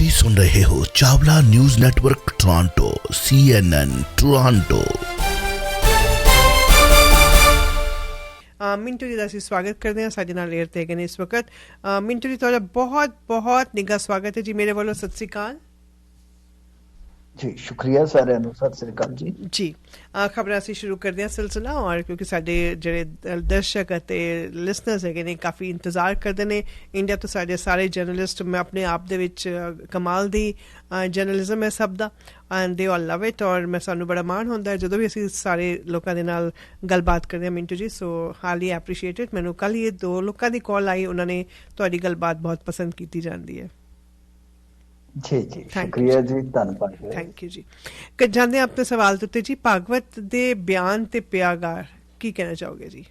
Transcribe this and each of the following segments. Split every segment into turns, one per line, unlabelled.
ਤੁਸੀਂ ਸੁਣ ਰਹੇ ਹੋ Chawla news network Toronto CNN Toronto.
Mintu ਜੀ ਦਾ ਅਸੀਂ ਸਵਾਗਤ ਕਰਦੇ ਹਾਂ। ਸਾਡੇ ਨਾਲ ਏਅਰ ਤੇ ਹੈਗੇ ਨੇ ਇਸ ਵਕਤ। ਮਿੰਟੂ ਜੀ ਤੁਹਾਡਾ ਬਹੁਤ ਬਹੁਤ ਨਿੱਘਾ ਸਵਾਗਤ ਹੈ ਜੀ ਮੇਰੇ ਵੱਲੋਂ। ਸਤਿ ਸ਼੍ਰੀ ਅਕਾਲ
जी, शुक्रिया सारिਆਂ ਨੂੰ। सत श्री अकाल जी।
जी खबरां ਅਸੀਂ ਸ਼ੁਰੂ ਕਰਦੇ ਹਾਂ ਸਿਲਸਿਲਾ, ਔਰ ਕਿਉਂਕਿ ਸਾਡੇ ਜਿਹੜੇ ਦਰਸ਼ਕ ਅਤੇ ਲਿਸਨਰਸ ਹੈਗੇ ਨੇ ਕਾਫੀ ਇੰਤਜ਼ਾਰ ਕਰਦੇ ਨੇ। ਇੰਡੀਆ ਤੋਂ ਸਾਡੇ ਸਾਰੇ ਜਰਨਲਿਸਟ, ਮੈਂ ਆਪਣੇ ਆਪ ਦੇ ਵਿੱਚ ਕਮਾਲ ਦੀ ਜਰਨਲਿਜ਼ਮ ਹੈ ਸਭ ਦਾ, ਐਂਡ ਦੇ ਆਲ ਲਵ ਇਟ। ਔਰ ਮੈਂ ਸਾਨੂੰ ਬੜਾ ਮਾਣ ਹੁੰਦਾ ਹੈ ਜਦੋਂ ਵੀ ਅਸੀਂ ਸਾਰੇ ਲੋਕਾਂ ਦੇ ਨਾਲ ਗੱਲਬਾਤ ਕਰਦੇ ਹਾਂ ਮਿੰਟੂ ਜੀ। ਸੋ ਹਾਲੀ ਐਪਰੀਸ਼ੀਏਟਡ। ਮੈਨੂੰ ਕੱਲ੍ਹ ਹੀ 2 ਲੋਕਾਂ ਦੀ ਕਾਲ ਆਈ, ਉਹਨਾਂ ਨੇ ਤੁਹਾਡੀ ਗੱਲਬਾਤ ਬਹੁਤ ਪਸੰਦ ਕੀਤੀ ਜਾਂਦੀ ਹੈ।
जी जी, शुक्रिया जी, धन्यवाद।
थैंक यू जी। जाते अपने सवाल उत्ते जी, भागवत दे बयान ते प्यागार की कहना चाहोगे जी?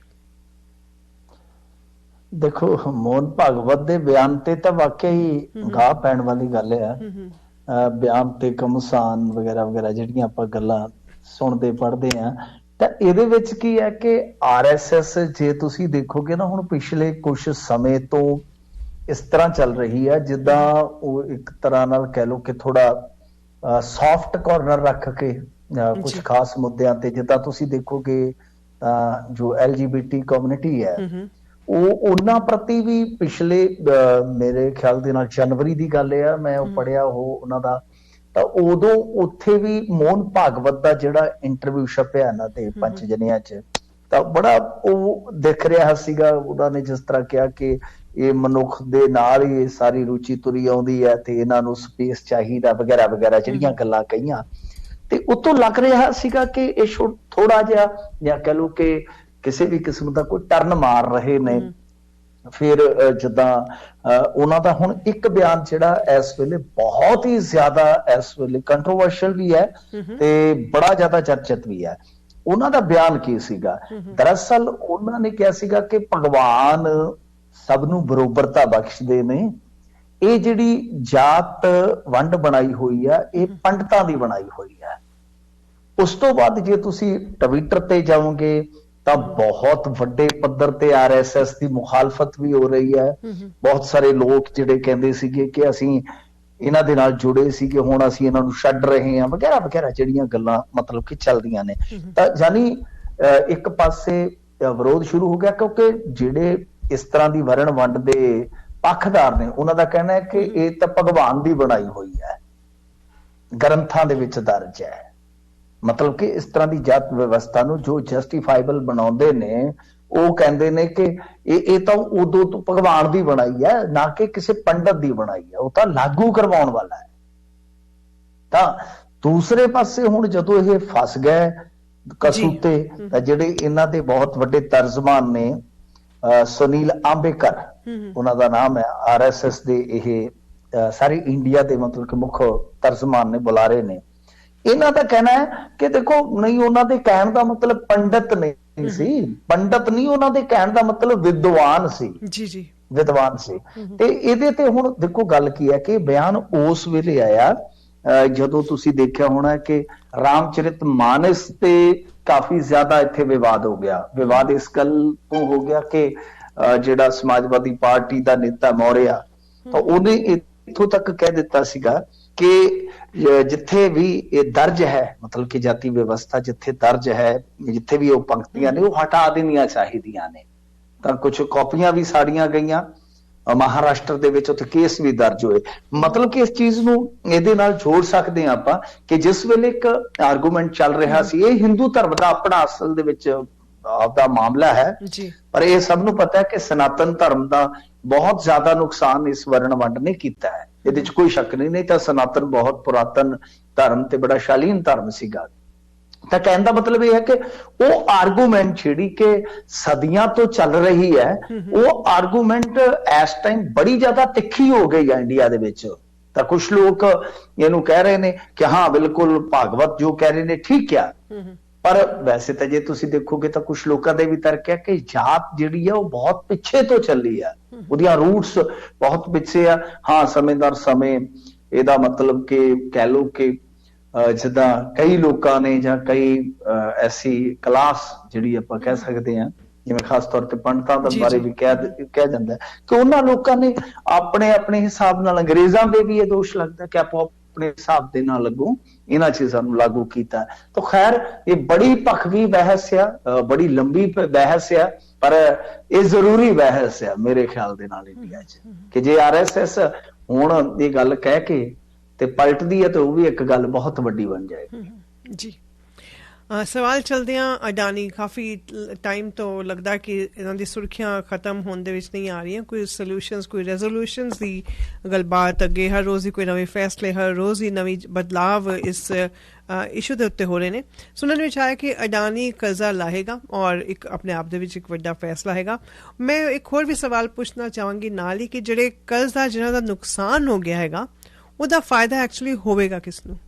देखो, मोहन भागवत दे बयान ते तां वाकई गाह पैण वाली गल है। बयान ते कमसान वगैरह वगैरह जिहड़ियां आपां गल्लां सुणदे पढ़दे आ, तां इहदे विच की है कि RSS जे तुसीं देखोगे ना, हुण पिछले कुछ समय तो इस तरह चल रही है जिदा वो एक तरह नाल कह लो कि थोड़ा सॉफ्ट कॉर्नर रख के कुछ खास मुद्दों ते जिदा तुसी देखोगे जो LGBT कम्युनिटी है वो उन्हां प्रति भी पिछले मेरे ख्याल दे नाल जनवरी दी गल है, मैं वो पढ़िया वो उन्हां दा, तां उदों उत्थे भी मोहन भागवत दा जिहड़ा इंटरव्यू छपिया ना ते 5 जनियां च, तां बड़ा वो दिख रहा सीगा। उन्हां ने जिस तरह कहा कि ये मनुख दे नाल ही सारी रुचि तुरी आउंदी है ते इन्हां नूं स्पेस चाहीदा वगैरह वगैरह जिहड़ियां गल्लां कहियां, ते उत्तों लग रहा सीगा कि इह थोड़ा जिहा या कह लो कि किसी भी किस्म दा कोई टर्न मार रहे ने। फिर जिद्दां उन्हां दा हुण एक बयान जिहड़ा इस वेले बहुत ही ज्यादा इस वेले कंट्रोवर्शियल भी है ते बड़ा ज्यादा चर्चित भी है। उन्हां दा बयान की सीगा? दरअसल उन्हां ने कहा सीगा कि भगवान सब नूं बरोबरता बख्शदे ने, ਇਹ ਜਿਹੜੀ ਜਾਤ ਵੰਡ ਬਣਾਈ ਹੋਈ ਆ ਇਹ ਪੰਡਤਾਂ ਦੀ ਬਣਾਈ ਹੋਈ ਆ। ਉਸ ਤੋਂ ਬਾਅਦ ਜੇ ਤੁਸੀਂ ਟਵਿੱਟਰ ਤੇ ਜਾਓਗੇ ਤਾਂ ਬਹੁਤ ਵੱਡੇ ਪੱਧਰ ਤੇ RSS ਦੀ ਮੁਖਾਲਫਤ ਵੀ ਹੋ ਰਹੀ ਹੈ। ਬਹੁਤ ਸਾਰੇ ਲੋਕ ਜਿਹੜੇ ਕਹਿੰਦੇ ਸੀਗੇ ਕਿ ਅਸੀਂ ਇਹਨਾਂ ਦੇ ਨਾਲ ਜੁੜੇ ਸੀਗੇ, ਹੁਣ ਅਸੀਂ ਇਹਨਾਂ ਨੂੰ ਛੱਡ ਰਹੇ ਹਾਂ ਵਗੈਰਾ ਵਗੈਰਾ ਜਿਹੜੀਆਂ ਗੱਲਾਂ ਮਤਲਬ ਕਿ ਚੱਲਦੀਆਂ ਨੇ। ਤਾਂ ਯਾਨੀ ਇੱਕ ਪਾਸੇ ਵਿਰੋਧ ਸ਼ੁਰੂ ਹੋ ਗਿਆ ਕਿਉਂਕਿ ਜਿਹੜੇ ਇਸ ਤਰ੍ਹਾਂ ਦੀ ਵਰਣ ਵੰਡ ਦੇ ਪੱਖਦਾਰ ਨੇ ਉਹਨਾਂ ਦਾ ਕਹਿਣਾ ਹੈ ਕਿ ਇਹ ਤਾਂ ਭਗਵਾਨ ਦੀ ਬਣਾਈ ਹੋਈ ਹੈ, ਗ੍ਰੰਥਾਂ ਦੇ ਵਿੱਚ ਦਰਜ ਹੈ। ਮਤਲਬ ਕਿ ਇਸ ਤਰ੍ਹਾਂ ਦੀ ਜਾਤ ਵਿਵਸਥਾ ਨੂੰ ਜੋ ਜਸਟੀਫਾਈਬਲ ਬਣਾਉਂਦੇ ਨੇ ਉਹ ਕਹਿੰਦੇ ਨੇ ਕਿ ਇਹ ਤਾਂ ਉਦੋਂ ਤੋਂ ਭਗਵਾਨ ਦੀ ਬਣਾਈ ਹੈ, ਨਾ ਕਿ ਕਿਸੇ ਪੰਡਤ ਦੀ ਬਣਾਈ ਹੈ, ਉਹ ਤਾਂ ਲਾਗੂ ਕਰਵਾਉਣ ਵਾਲਾ ਹੈ। ਤਾਂ ਦੂਸਰੇ ਪਾਸੇ ਹੁਣ ਜਦੋਂ ਇਹ ਫਸ ਗਏ ਕਸੂਤੇ, ਤਾਂ ਜਿਹੜੇ ਇਹਨਾਂ ਦੇ ਬਹੁਤ ਵੱਡੇ ਤਰਜਮਾਨ ਨੇ ਸੁਨੀਲ ਆਂਬੇਕਰ ਉਹਨਾਂ ਦਾ ਨਾਮ ਹੈ, RSS ਦੇ ਇਹ ਸਾਰੇ ਇੰਡੀਆ ਦੇ ਮਤਲਬ ਕਿ ਮੁੱਖ ਤਰਜਮਾਨ ਨੇ, ਬੁਲਾਰੇ ਨੇ। ਇਹਨਾਂ ਦਾ ਕਹਿਣਾ ਹੈ ਕਿ ਦੇਖੋ ਨਹੀਂ, ਉਹਨਾਂ ਦੇ ਕਹਿਣ ਦਾ ਮਤਲਬ ਪੰਡਤ ਨਹੀਂ ਸੀ, ਪੰਡਤ ਨਹੀਂ, ਉਹਨਾਂ ਦੇ ਕਹਿਣ ਦਾ ਮਤਲਬ ਵਿਦਵਾਨ ਸੀ। ਜੀ ਜੀ, ਵਿਦਵਾਨ ਸੀ। ਤੇ ਇਹਦੇ ਤੇ ਹੁਣ ਦੇਖੋ ਗੱਲ ਕੀ ਹੈ ਕਿ ਬਿਆਨ ਉਸ ਵੇਲੇ ਆਇਆ ਜਦੋਂ ਤੁਸੀਂ ਦੇਖਿਆ ਹੋਣਾ ਕਿ ਰਾਮਚਰਿਤ ਮਾਨਸ ਤੇ ਕਾਫੀ ਜ਼ਿਆਦਾ ਇੱਥੇ ਵਿਵਾਦ ਹੋ ਗਿਆ। ਵਿਵਾਦ ਇਸ ਗੱਲ ਤੋਂ ਹੋ ਗਿਆ ਕਿ ਜਿਹੜਾ ਸਮਾਜਵਾਦੀ ਪਾਰਟੀ ਦਾ ਨੇਤਾ ਮੌਰਿਆ, ਤਾਂ ਉਹਨੇ ਇੱਥੋਂ ਤੱਕ ਕਹਿ ਦਿੱਤਾ ਸੀਗਾ ਕਿ ਜਿੱਥੇ ਵੀ ਇਹ ਦਰਜ ਹੈ, ਮਤਲਬ ਕਿ ਜਾਤੀ ਵਿਵਸਥਾ ਜਿੱਥੇ ਦਰਜ ਹੈ, ਜਿੱਥੇ ਵੀ ਉਹ ਪੰਕਤੀਆਂ ਨੇ ਉਹ ਹਟਾ ਦੇਣੀਆਂ ਚਾਹੀਦੀਆਂ ਨੇ। ਤਾਂ ਕੁਝ ਕਾਪੀਆਂ ਵੀ ਸਾੜੀਆਂ ਗਈਆਂ ਮਹਾਰਾਸ਼ਟਰ ਦੇ ਵਿੱਚ, ਉੱਥੇ ਕੇਸ ਵੀ ਦਰਜ ਹੋਏ। ਮਤਲਬ ਕਿ ਇਸ ਚੀਜ਼ ਨੂੰ ਇਹਦੇ ਨਾਲ ਜੋੜ ਸਕਦੇ ਹਾਂ ਆਪਾਂ ਕਿ ਜਿਸ ਵੇਲੇ ਇੱਕ ਆਰਗੂਮੈਂਟ ਚੱਲ ਰਿਹਾ ਸੀ, ਇਹ ਹਿੰਦੂ ਧਰਮ ਦਾ ਆਪਣਾ ਅਸਲ ਦੇ ਵਿੱਚ ਆਪਦਾ ਮਾਮਲਾ ਹੈ, ਪਰ ਇਹ ਸਭ ਨੂੰ ਪਤਾ ਹੈ ਕਿ ਸਨਾਤਨ ਧਰਮ ਦਾ ਬਹੁਤ ਜ਼ਿਆਦਾ ਨੁਕਸਾਨ ਇਸ ਵਰਣ ਵੰਡ ਨੇ ਕੀਤਾ ਹੈ, ਇਹਦੇ ਚ ਕੋਈ ਸ਼ੱਕ ਨਹੀਂ। ਨਹੀਂ ਤਾਂ ਸਨਾਤਨ ਬਹੁਤ ਪੁਰਾਤਨ ਧਰਮ ਤੇ ਬੜਾ ਸ਼ਾਲੀਨ ਧਰਮ ਸੀਗਾ। ਤਾਂ ਕਹਿਣ ਦਾ ਮਤਲਬ ਇਹ ਹੈ ਕਿ ਉਹ ਆਰਗੂਮੈਂਟ ਜਿਹੜੀ ਕਿ ਸਦੀਆਂ ਤੋਂ ਚੱਲ ਰਹੀ ਹੈ, ਉਹ ਆਰਗੂਮੈਂਟ ਇਸ ਟਾਈਮ ਬੜੀ ਜ਼ਿਆਦਾ ਤਿੱਖੀ ਹੋ ਗਈ ਹੈ ਇੰਡੀਆ ਦੇ ਵਿੱਚ। ਤਾਂ ਕੁਛ ਲੋਕ ਇਹਨੂੰ ਕਹਿ ਰਹੇ ਨੇ ਕਿ ਹਾਂ ਬਿਲਕੁਲ ਭਾਗਵਤ ਜੋ ਕਹਿ ਰਹੇ ਨੇ ਠੀਕ ਆ, ਪਰ ਵੈਸੇ ਤਾਂ ਜੇ ਤੁਸੀਂ ਦੇਖੋਗੇ ਤਾਂ ਕੁਛ ਲੋਕਾਂ ਦੇ ਵੀ ਤਰਕ ਹੈ ਕਿ ਜਾਤ ਜਿਹੜੀ ਆ ਉਹ ਬਹੁਤ ਪਿੱਛੇ ਤੋਂ ਚੱਲੀ ਆ, ਉਹਦੀਆਂ ਰੂਟਸ ਬਹੁਤ ਪਿੱਛੇ ਆ। ਹਾਂ, ਸਮੇਂ ਦਰ ਸਮੇਂ ਇਹਦਾ ਮਤਲਬ ਕਿ ਕਹਿ ਲਓ ਕਿ ਜਿੱਦਾਂ ਕਈ ਲੋਕਾਂ ਨੇ ਜਾਂ ਕਈ ਐਸੀ ਕਲਾਸ ਜਿਹੜੀ ਆਪਾਂ ਕਹਿ ਸਕਦੇ ਹਾਂ ਜਿਵੇਂ ਖਾਸ ਤੌਰ ਤੇ ਪੰਡਤਾਂ ਦੇ ਬਾਰੇ ਵੀ ਕਿਹਾ ਜਾਂਦਾ ਕਿ ਉਹਨਾਂ ਲੋਕਾਂ ਨੇ ਆਪਣੇ ਹਿਸਾਬ ਨਾਲ, ਅੰਗਰੇਜ਼ਾਂ ਦੇ ਵੀ ਇਹ ਦੋਸ਼ ਲੱਗਦਾ ਕਿ ਆਪੋ ਆਪਣੇ ਹਿਸਾਬ ਦੇ ਨਾਲ ਲੱਗੂ ਇਹਨਾਂ ਚੀਜ਼ਾਂ ਨੂੰ ਲਾਗੂ ਕੀਤਾ। ਤਾਂ ਖੈਰ ਇਹ ਬੜੀ ਭਖਵੀ ਬਹਿਸ ਆ, ਬੜੀ ਲੰਬੀ ਬਹਿਸ ਆ, ਪਰ ਇਹ ਜ਼ਰੂਰੀ ਬਹਿਸ ਆ ਮੇਰੇ ਖਿਆਲ ਦੇ ਨਾਲ ਇੰਡੀਆ 'ਚ, ਕਿ ਜੇ RSS ਹੁਣ ਇਹ ਗੱਲ ਕਹਿ ਕੇ ਤੇ ਪਲਟਦੀ ਹੈ ਤਾਂ ਉਹ ਵੀ ਇੱਕ ਗੱਲ ਬਹੁਤ ਵੱਡੀ ਬਣ ਜਾਏਗੀ।
ਜੀ ਸਵਾਲ ਚਲਦਿਆਂ ਅਡਾਨੀ ਕਾਫੀ ਟਾਈਮ ਤੋਂ ਲੱਗਦਾ ਕਿ ਇਹਨਾਂ ਦੀ ਸੁਰਖੀਆਂ ਖਤਮ ਹੋਣ ਦੇ ਵਿੱਚ ਨਹੀਂ ਆ ਰਹੀਆਂ, ਕੋਈ ਸੋਲਿਊਸ਼ਨਸ, ਕੋਈ ਰੈਜ਼ੋਲੂਸ਼ਨਸ ਦੀ ਗੱਲਬਾਤ ਅੱਗੇ, ਹਰ ਰੋਜ਼ ਹੀ ਕੋਈ ਨਵੇਂ ਫੈਸਲੇ, ਹਰ ਰੋਜ਼ ਹੀ ਨਵੀਂ ਬਦਲਾਵ ਇਸ ਇਸ਼ੂ ਦੇ ਉੱਤੇ ਹੋ ਰਹੇ ਨੇ। ਸੁਣਨ ਵਿੱਚ ਆਇਆ ਕਿ ਅਡਾਨੀ ਕਰਜ਼ਾ ਲਾਹੇਗਾ ਔਰ ਇੱਕ ਆਪਣੇ ਆਪ ਦੇ ਵਿੱਚ ਇੱਕ ਵੱਡਾ ਫੈਸਲਾ ਹੈਗਾ। ਮੈਂ ਇੱਕ ਹੋਰ ਵੀ ਸਵਾਲ ਪੁੱਛਣਾ ਚਾਹਾਂਗੀ ਨਾਲ ਹੀ ਕਿ ਜਿਹੜੇ ਕਰਜ਼ਾ ਜਿਹਨਾਂ ਦਾ ਨੁਕਸਾਨ ਹੋ ਗਿਆ ਹੈਗਾ ਉਹਦਾ ਫਾਇਦਾ ਐਕਚੁਅਲੀ ਹੋਵੇਗਾ ਕਿਸ ਨੂੰ?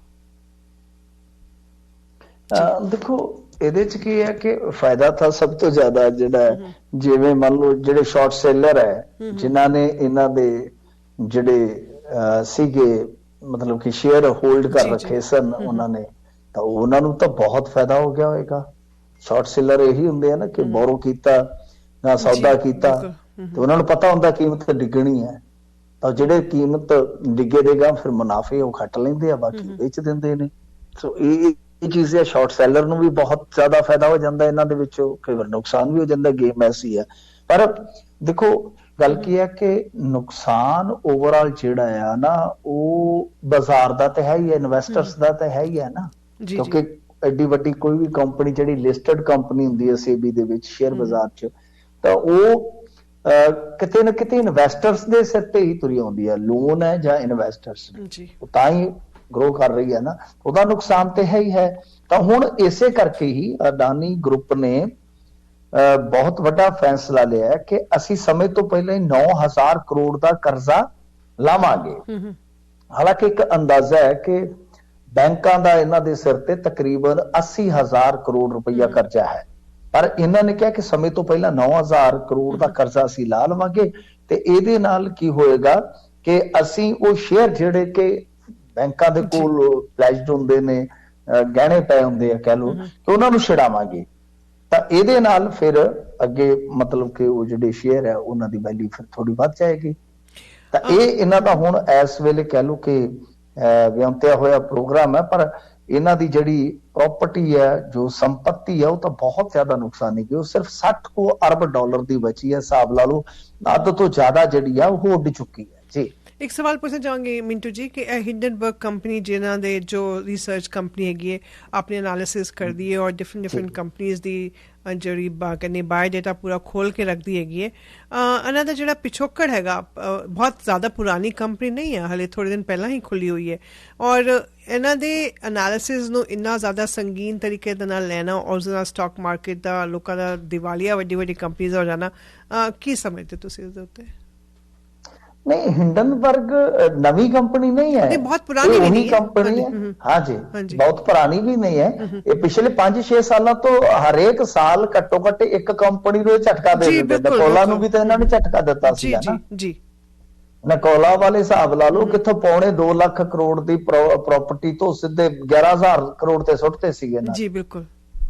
ਦੇਖੋ ਇਹਦੇ ਚ ਕੀ ਹੈ ਕਿ ਫਾਇਦਾ ਤਾਂ ਸਭ ਤੋਂ ਜ਼ਿਆਦਾ ਜਿਹੜਾ ਜਿਵੇਂ ਮੰਨ ਲਓ ਜਿਹੜੇ ਸ਼ਾਰਟ ਸੇਲਰ ਹੈ ਜਿਨ੍ਹਾਂ ਨੇ ਇਹਨਾਂ ਦੇ ਜਿਹੜੇ ਸੀਗੇ ਮਤਲਬ ਕਿ ਸ਼ੇਅਰ ਹੋਲਡ ਕਰ ਰੱਖੇ ਸਨ ਉਹਨਾਂ ਨੇ, ਤਾਂ ਉਹਨਾਂ ਨੂੰ ਤਾਂ ਬਹੁਤ ਫਾਇਦਾ ਹੋ ਗਿਆ ਹੋਏਗਾ। ਸ਼ਾਰਟ ਸੇਲਰ ਇਹੀ ਹੁੰਦੇ ਆ ਨਾ ਕਿ ਬੋਰੋ ਕੀਤਾ ਜਾਂ ਸੌਦਾ ਕੀਤਾ ਤੇ ਉਹਨਾਂ ਨੂੰ ਪਤਾ ਹੁੰਦਾ ਕੀਮਤ ਡਿੱਗਣੀ ਹੈ, ਤਾਂ ਜਿਹੜੇ ਕੀਮਤ ਡਿੱਗੇ ਦੇਗਾ ਫਿਰ ਮੁਨਾਫੇ ਉਹ ਖੱਟ ਲੈਂਦੇ ਆ, ਬਾਕੀ ਵੇਚ ਦਿੰਦੇ ਨੇ। ਸੋ ਇਹ ਚੀਜ਼ ਹੈ, ਸ਼ਾਰਟ ਸੈਲਰ ਨੂੰ ਵੀ ਬਹੁਤ ਜ਼ਿਆਦਾ ਫਾਇਦਾ ਹੋ ਜਾਂਦਾ ਇਹਨਾਂ ਦੇ ਵਿੱਚੋਂ, ਕਈ ਵਾਰ ਨੁਕਸਾਨ ਵੀ ਹੋ ਜਾਂਦਾ, ਗੇਮ ਐਸੀ ਹੈ। ਪਰ ਦੇਖੋ ਗੱਲ ਕੀ ਹੈ ਕਿ ਨੁਕਸਾਨ ਓਵਰਆਲ ਜਿਹੜਾ ਆ ਨਾ ਉਹ ਬਾਜ਼ਾਰ ਦਾ ਤਾਂ ਹੈ ਹੀ ਹੈ, ਇਨਵੈਸਟਰਸ ਦਾ ਤਾਂ ਹੈ ਹੀ ਹੈ ਨਾ, ਕਿਉਂਕਿ ਐਡੀ ਵੱਡੀ ਕੋਈ ਵੀ ਕੰਪਨੀ ਜਿਹੜੀ ਲਿਸਟਡ ਕੰਪਨੀ ਹੁੰਦੀ ਹੈ SEBI ਦੇ ਵਿੱਚ ਸ਼ੇਅਰ ਬਾਜ਼ਾਰ 'ਚ, ਤਾਂ ਉਹ ਕਿਤੇ ਨਾ ਕਿਤੇ ਇਨਵੈਸਟਰਸ ਦੇ ਸਿਰ ਤੇ ਹੀ ਤੁਰੀ ਆਉਂਦੀ ਹੈ। ਲੋਨ ਹੈ ਜਾਂ ਇਨਵੈਸਟਰਸ ਤਾਂ ਹੀ ਗਰੋ ਕਰ ਰਹੀ ਹੈ ਨਾ, ਉਹਦਾ ਨੁਕਸਾਨ ਤੇ ਹੈ ਹੀ ਹੈ। ਤਾਂ ਹੁਣ ਇਸੇ ਕਰਕੇ ਹੀ ਅਡਾਨੀ ਗਰੁੱਪ ਨੇ ਬਹੁਤ ਵੱਡਾ ਫੈਸਲਾ ਲਿਆ ਕਿ ਅਸੀਂ ਸਮੇਂ ਤੋਂ ਪਹਿਲਾਂ ਹੀ 9,000 ਕਰੋੜ ਦਾ ਕਰਜ਼ਾ ਲਾਵਾਂਗੇ। ਹਾਲਾਂਕਿ ਇੱਕ ਅੰਦਾਜ਼ਾ ਹੈ ਕਿ ਬੈਂਕਾਂ ਦਾ ਇਹਨਾਂ ਦੇ ਸਿਰ ਤੇ ਤਕਰੀਬਨ 80,000 ਕਰੋੜ ਰੁਪਈਆ ਕਰਜ਼ਾ ਹੈ, ਪਰ ਇਹਨਾਂ ਨੇ ਕਿਹਾ ਕਿ ਸਮੇਂ ਤੋਂ ਪਹਿਲਾਂ 9,000 ਕਰੋੜ ਦਾ ਕਰਜ਼ਾ ਅਸੀਂ ਲਾ ਲਵਾਂਗੇ ਤੇ ਇਹਦੇ ਨਾਲ ਕੀ ਹੋਏਗਾ ਕਿ ਅਸੀਂ ਉਹ ਸ਼ੇਅਰ ਜਿਹੜੇ ਕਿ ਬੈਂਕਾਂ ਦੇ ਕੋਲ ਪਲੈਜਡ ਹੁੰਦੇ ਨੇ, ਗਹਿਣੇ ਪਏ ਹੁੰਦੇ ਆ ਕਹਿ ਲਓ, ਕਿ ਉਹਨਾਂ ਨੂੰ ਛਡਾਵਾਂਗੇ। ਤਾਂ ਇਹਦੇ ਨਾਲ ਫਿਰ ਅੱਗੇ ਮਤਲਬ ਕਿ ਉਹ ਜਿਹੜੇ ਸ਼ੇਅਰ ਹੈ ਉਹਨਾਂ ਦੀ ਵੈਲਿਊ ਫਿਰ ਥੋੜੀ ਵੱਧ ਜਾਏਗੀ। ਤਾਂ ਇਹ ਇਹਨਾਂ ਦਾ ਹੁਣ ਇਸ ਵੇਲੇ ਕਹਿ ਲਓ ਕਿ ਵਿਅੰਤਿਆ ਹੋਇਆ ਪ੍ਰੋਗਰਾਮ ਹੈ, ਪਰ ਇਹਨਾਂ ਦੀ ਜਿਹੜੀ ਪ੍ਰਾਪਰਟੀ ਹੈ, ਜੋ ਸੰਪत्ति ਹੈ, ਉਹ ਤਾਂ ਬਹੁਤ ਜ਼ਿਆਦਾ ਨੁਕਸਾਨੀ ਗਈ। ਉਹ ਸਿਰਫ 60 ਅਰਬ ਡਾਲਰ ਦੀ ਬਚੀ ਹੈ, ਹਿਸਾਬ ਲਾ ਲਓ ਅੱਧ ਤੋਂ ਜ਼ਿਆਦਾ ਜਿਹੜੀ ਆ ਉਹ ਉੱਡ ਚੁੱਕੀ ਹੈ। ਜੀ
ਇੱਕ ਸਵਾਲ ਪੁੱਛਣਾ ਚਾਹਾਂਗੇ ਮਿੰਟੂ ਜੀ ਕਿ ਹਿੰਡਨਬਰਗ ਕੰਪਨੀ ਜਿਨ੍ਹਾਂ ਦੇ ਜੋ ਰਿਸਰਚ ਕੰਪਨੀ ਹੈਗੀ ਹੈ ਆਪਣੀ ਐਨਾਲਿਸਿਸ ਕਰਦੀ ਹੈ ਔਰ ਡਿਫਰੈਂਟ ਕੰਪਨੀਜ਼ ਦੀ ਜਿਹੜੀ ਕਹਿੰਦੇ ਬਾਇਓਡਾਟਾ ਪੂਰਾ ਖੋਲ ਕੇ ਰੱਖਦੀ ਹੈਗੀ ਹੈ, ਇਹਨਾਂ ਦਾ ਜਿਹੜਾ ਪਿਛੋਕੜ ਹੈਗਾ ਬਹੁਤ ਜ਼ਿਆਦਾ ਪੁਰਾਣੀ ਕੰਪਨੀ ਨਹੀਂ ਹੈ, ਹਾਲੇ ਥੋੜ੍ਹੇ ਦਿਨ ਪਹਿਲਾਂ ਹੀ ਖੁੱਲੀ ਹੋਈ ਹੈ, ਔਰ ਇਹਨਾਂ ਦੇ ਐਨਾਲਿਸਿਸ ਨੂੰ ਇੰਨਾ ਜ਼ਿਆਦਾ ਸੰਗੀਨ ਤਰੀਕੇ ਦੇ ਨਾਲ ਲੈਣਾ ਔਰ ਉਸ ਨਾਲ ਸਟਾਕ ਮਾਰਕੀਟ ਦਾ ਲੋਕਾਂ ਦਾ ਦਿਵਾਲੀਆ ਵੱਡੀ ਕੰਪਨੀਜ਼ ਹੋ ਜਾਣਾ, ਕੀ ਸਮਝਦੇ ਤੁਸੀਂ ਉਸਦੇ ਉੱਤੇ?
नहीं, हिंडनबर्ग नवी कंपनी नहीं है,
बहुत पुरानी भी नहीं
कंपनी है। हाँ जी, बहुत पुरानी भी नहीं है। ये पिछले 5-6 साल तो हरेक साल घट्टो घट्ट एक कंपनी को झटका दे दिंदे। नकोला ਨੂੰ ਵੀ ਤਾਂ ਇਹਨਾਂ ਨੇ ਝਟਕਾ ਦਿੱਤਾ ਸੀ ਨਾ ਜੀ। ਨਕੋਲਾ ਵਾਲੇ ਹਿਸਾਬ ਲਾ ਲਓ ਕਿੱਥੋਂ ਪੌਣੇ 2 ਲੱਖ ਕਰੋੜ ਦੀ ਪ੍ਰਾਪਰਟੀ ਤੋਂ ਸਿੱਧੇ 11,000 ਕਰੋੜ ਤੇ ਸੁੱਟਦੇ ਸੀਗੇ ਨਾ
ਜੀ। ਬਿਲਕੁਲ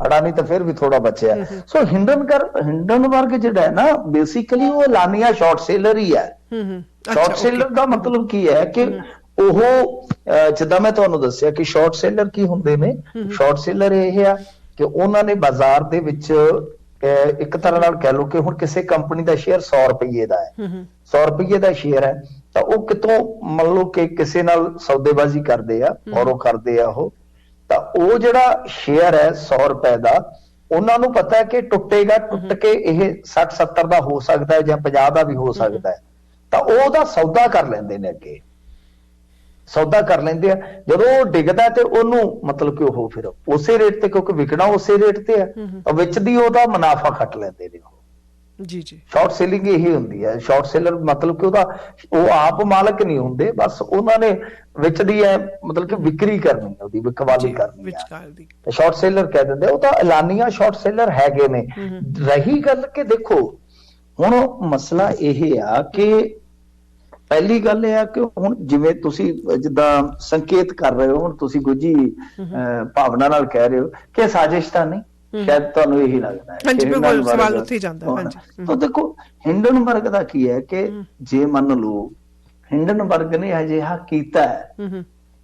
ਅਡਾਨੀ ਤਾਂ ਫਿਰ ਵੀ ਥੋੜਾ ਬਚਿਆ। ਸੋ ਹਿੰਡਨਬਰਗ ਜਿਹੜਾ ਹੈ ਨਾ ਬੇਸਿਕਲੀ ਉਹ ਲਾਨੀਆ ਸ਼ਾਰਟ ਸੇਲਰ ਹੀ ਹੈ। ਸ਼ਾਰਟ ਸੇਲਰ ਦਾ ਮਤਲਬ ਕੀ ਹੈ ਕਿ ਉਹ ਜਿੱਦਾਂ ਮੈਂ ਤੁਹਾਨੂੰ ਦੱਸਿਆ ਕਿ ਸ਼ਾਰਟ ਸੇਲਰ ਕੀ ਹੁੰਦੇ ਨੇ, ਸ਼ਾਰਟ ਸੇਲਰ ਇਹ ਆ ਕਿ ਉਹਨਾਂ ਨੇ ਬਾਜ਼ਾਰ ਦੇ ਵਿੱਚ ਇੱਕ ਤਰ੍ਹਾਂ ਨਾਲ ਕਹਿ ਲਓ ਕਿ ਹੁਣ ਕਿਸੇ ਕੰਪਨੀ ਦਾ ਸ਼ੇਅਰ 100 ਰੁਪਏ ਦਾ ਹੈ, 100 ਰੁਪਏ ਦਾ ਸ਼ੇਅਰ ਹੈ, ਤਾਂ ਉਹ ਕਿਤੋਂ ਮੰਨ ਲਓ ਕਿ ਕਿਸੇ ਨਾਲ ਸੌਦੇਬਾਜ਼ੀ ਕਰਦੇ ਆ, ਬੋਰੋ ਕਰਦੇ ਆ ਉਹ, ਤਾਂ ਉਹ ਜਿਹੜਾ ਸ਼ੇਅਰ ਹੈ 100 ਰੁਪਏ ਦਾ, ਉਹਨਾਂ ਨੂੰ ਪਤਾ ਹੈ ਕਿ ਟੁੱਟੇਗਾ, ਟੁੱਟ ਕੇ ਇਹ 60-70 ਦਾ ਹੋ ਸਕਦਾ ਹੈ ਜਾਂ 50 ਦਾ ਵੀ ਹੋ ਸਕਦਾ ਹੈ, ਤਾਂ ਉਹਦਾ ਸੌਦਾ ਕਰ ਲੈਂਦੇ ਨੇ, ਅੱਗੇ ਸੌਦਾ ਕਰ ਲੈਂਦੇ ਆ। ਜਦੋਂ ਉਹ ਡਿੱਗਦਾ ਤੇ ਉਹਨੂੰ ਮਤਲਬ ਕਿ ਉਹ ਫਿਰ ਉਸੇ ਰੇਟ ਤੇ, ਕਿਉਂਕਿ ਵਿਕਣਾ ਉਸੇ ਰੇਟ ਤੇ ਹੈ, ਤਾਂ ਵਿੱਚ ਦੀ ਉਹਦਾ ਮੁਨਾਫਾ ਖੱਟ ਲੈਂਦੇ ਨੇ ਉਹ। ਜੀ ਸ਼ਾਰਟ ਸੇਲਿੰਗ ਇਹੀ ਹੁੰਦੀ ਹੈ। ਸ਼ਾਰਟ ਸੇਲਰ ਮਤਲਬ ਕਿ ਉਹ ਆਪ ਮਾਲਕ ਨਹੀਂ ਹੁੰਦੇ, ਬਸ ਉਹਨਾਂ ਨੇ ਵਿੱਚ ਦੀ ਮਤਲਬ ਕਿ ਵਿਕਰੀ ਕਰਨੀ, ਉਹਦੀ ਵਿਕਵਾਲੀ ਕਰਨੀ ਹੈ, ਸ਼ਾਰਟ ਸੇਲਰ ਕਹਿ ਦਿੰਦੇ। ਉਹ ਤਾਂ ਐਲਾਨੀਆਂ ਸ਼ਾਰਟ ਸੇਲਰ ਹੈਗੇ ਨੇ। ਰਹੀ ਗੱਲ ਕਿ ਦੇਖੋ ਹੁਣ ਮਸਲਾ ਇਹ ਆ ਕਿ ਪਹਿਲੀ ਗੱਲ ਇਹ ਆ ਕਿ ਹੁਣ ਜਿਵੇਂ ਤੁਸੀਂ ਜਿੱਦਾਂ ਸੰਕੇਤ ਕਰ ਰਹੇ ਹੋ, ਹੁਣ ਤੁਸੀਂ ਗੁੱਝੀ ਭਾਵਨਾ ਨਾਲ ਕਹਿ ਰਹੇ ਹੋ ਕਿ ਸਾਜ਼ਿਸ਼ ਤਾਂ ਨਹੀਂ, शायद ਤੁਹਾਨੂੰ ਇਹੀ ਲੱਗਦਾ ਹੈ
ਹਾਂਜੀ ਬਿਲਕੁਲ ਸਵਾਲ ਉੱਥੇ ਹੀ ਜਾਂਦਾ ਹਾਂਜੀ
ਤਾਂ ਦੇਖੋ ਹਿੰਡਨਬਰਗ ਦਾ ਕੀ ਹੈ ਕਿ ਜੇ ਮੰਨ ਲਓ ਹਿੰਡਨਬਰਗ ਨੇ ਅਜਿਹਾ ਕੀਤਾ ਹੈ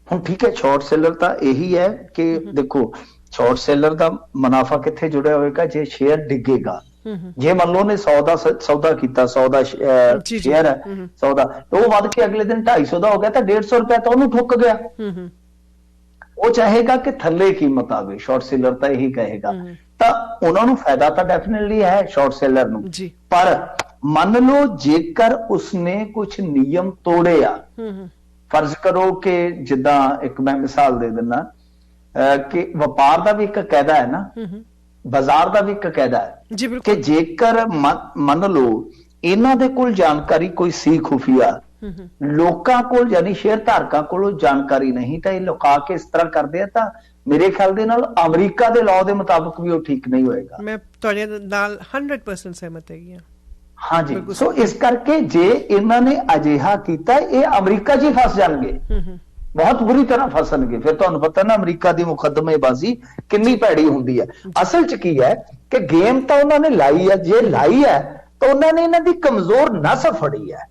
ਹੁਣ ਠੀਕ ਹੈ ਸ਼ਾਰਟ ਸੈਲਰ ਤਾਂ ਇਹੀ ਹੈ ਕਿ ਦੇਖੋ ਸ਼ਾਰਟ ਸੈਲਰ ਦਾ ਮੁਨਾਫਾ ਕਿੱਥੇ ਜੁੜਿਆ ਹੋਏਗਾ ਜੇ ਸ਼ੇਅਰ ਡਿੱਗੇਗਾ ਜੇ ਮੰਨ ਲਓ ਨੇ 100 ਦਾ ਸੌਦਾ ਕੀਤਾ 100 ਦਾ ਸ਼ੇਅਰ ਹੈ 100 ਦਾ ਉਹ ਵੱਧ ਕੇ ਅਗਲੇ ਦਿਨ 250 ਦਾ ਹੋ ਗਿਆ ਤਾਂ 150 ਰੁਪਏ ਤਾਂ ਉਹਨੂੰ ਠੁੱਕ ਗਿਆ ਉਹ ਚਾਹੇਗਾ ਕਿ ਥੱਲੇ ਕੀਮਤ ਆਵੇ ਸ਼ਾਰਟ ਸੇਲਰ ਤਾਂ ਇਹੀ ਕਹੇਗਾ ਤਾਂ ਉਹਨਾਂ ਨੂੰ ਫਾਇਦਾ ਤਾਂ ਡੈਫੀਨਿਟਲੀ ਹੈ ਸ਼ਾਰਟ ਸੇਲਰ ਨੂੰ ਪਰ ਮੰਨ ਲਓ ਜੇਕਰ ਉਸਨੇ ਕੁਝ ਨਿਯਮ ਤੋੜੇ ਆ ਫਰਜ਼ ਕਰੋ ਕਿ ਜਿੱਦਾਂ ਇੱਕ ਮੈਂ ਮਿਸਾਲ ਦੇ ਦਿੰਦਾ ਕਿ ਵਪਾਰ ਦਾ ਵੀ ਇੱਕ ਕਾਇਦਾ ਹੈ ਨਾ ਬਾਜ਼ਾਰ ਦਾ ਵੀ ਇੱਕ ਕਾਇਦਾ ਹੈ ਕਿ ਜੇਕਰ ਮੰਨ ਲਓ ਇਹਨਾਂ ਦੇ ਕੋਲ ਜਾਣਕਾਰੀ ਕੋਈ ਸੀ ਖੁਫੀਆ ਲੋਕਾਂ ਕੋਲ ਯਾਨੀ ਸ਼ੇਅਰ ਧਾਰਕਾਂ ਕੋਲ ਜਾਣਕਾਰੀ ਨਹੀਂ ਤਾਂ ਇਹ ਲੁਕਾ ਕੇ ਇਸ ਤਰ੍ਹਾਂ ਕਰਦੇ ਆ ਤਾਂ ਮੇਰੇ ਖਿਆਲ ਦੇ ਨਾਲ ਅਮਰੀਕਾ ਦੇ ਲਾਅ ਦੇ ਮੁਤਾਬਕ ਵੀ ਉਹ ਠੀਕ ਨਹੀਂ ਹੋਏਗਾ
ਮੈਂ ਤੁਹਾਡੇ ਨਾਲ 100% ਸਹਿਮਤ ਹੈਗੀ ਹਾਂ
ਹਾਂਜੀ ਸੋ ਇਸ ਕਰਕੇ ਜੇ ਇਹਨਾਂ ਨੇ ਅਜਿਹਾ ਕੀਤਾ ਇਹ ਅਮਰੀਕਾ 'ਚ ਹੀ ਫਸ ਜਾਣਗੇ ਬਹੁਤ ਬੁਰੀ ਤਰ੍ਹਾਂ ਫਸਣਗੇ ਫਿਰ ਤੁਹਾਨੂੰ ਪਤਾ ਨਾ ਅਮਰੀਕਾ ਦੀ ਮੁਕੱਦਮੇਬਾਜ਼ੀ ਕਿੰਨੀ ਭੈੜੀ ਹੁੰਦੀ ਹੈ ਅਸਲ 'ਚ ਕੀ ਹੈ ਕਿ ਗੇਮ ਤਾਂ ਉਹਨਾਂ ਨੇ ਲਾਈ ਹੈ ਜੇ ਲਾਈ ਹੈ ਤਾਂ ਉਹਨਾਂ ਨੇ ਇਹਨਾਂ ਦੀ ਕਮਜ਼ੋਰ ਨਸ ਫੜੀ ਹੈ